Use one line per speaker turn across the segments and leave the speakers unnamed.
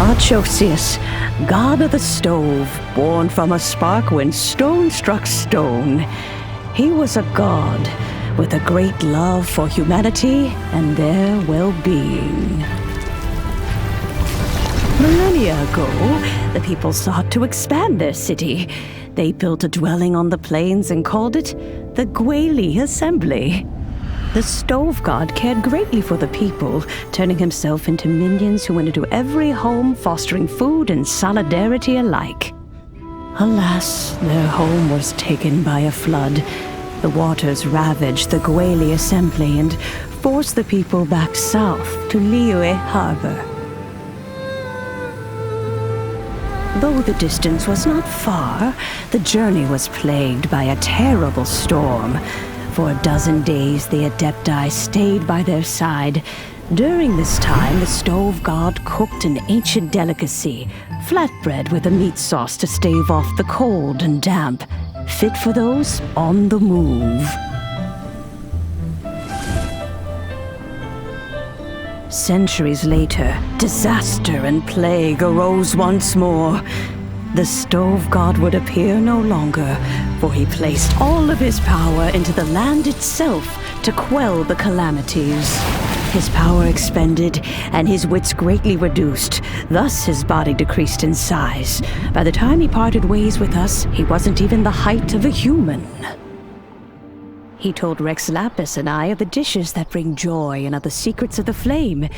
Marchosius, god of the stove, born from a spark when stone struck stone. He was a god with a great love for humanity and their well-being. Millennia ago, the people sought to expand their city. They built a dwelling on the plains and called it the Guili Assembly. The stove god cared greatly for the people, turning himself into minions who went into every home, fostering food and solidarity alike. Alas, their home was taken by a flood. The waters ravaged the Guili Assembly and forced the people back south to Liyue Harbor. Though the distance was not far, the journey was plagued by a terrible storm. For a dozen days, the Adepti stayed by their side. During this time, the stove god cooked an ancient delicacy, flatbread with a meat sauce to stave off the cold and damp, fit for those on the move. Centuries later, disaster and plague arose once more. The stove god would appear no longer, for he placed all of his power into the land itself to quell the calamities. His power expended, and his wits greatly reduced. Thus his body decreased in size. By the time he parted ways with us, he wasn't even the height of a human. He told Rex Lapis and I of the dishes that bring joy and of the secrets of the flame,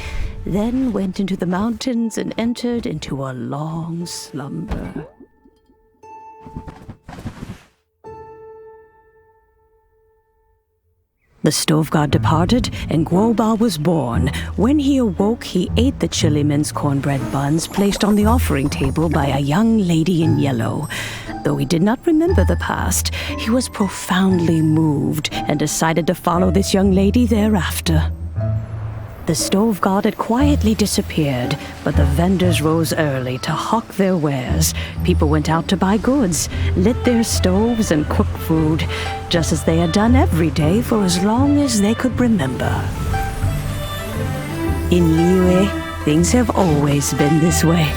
then went into the mountains and entered into a long slumber. The stove god departed, and Gouba was born. When he awoke, he ate the chiliman's cornbread buns placed on the offering table by a young lady in yellow. Though he did not remember the past, he was profoundly moved and decided to follow this young lady thereafter. The stove god had quietly disappeared, but the vendors rose early to hawk their wares. People went out to buy goods, lit their stoves, and cooked food, just as they had done every day for as long as they could remember. In Liyue, things have always been this way.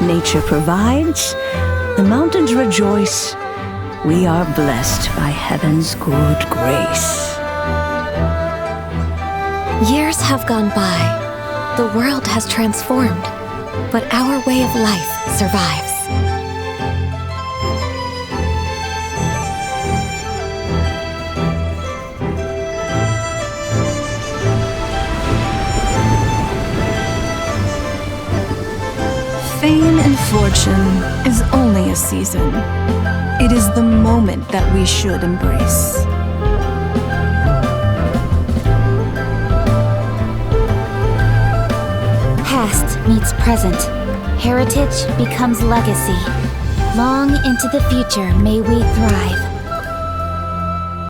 Nature provides, the mountains rejoice. We are blessed by heaven's good grace.
Years have gone by. The world has transformed, but our way of life survives.
Fame and fortune is only a season. It is the moment that we should embrace.
Past meets present. Heritage becomes legacy. Long into the future may we thrive.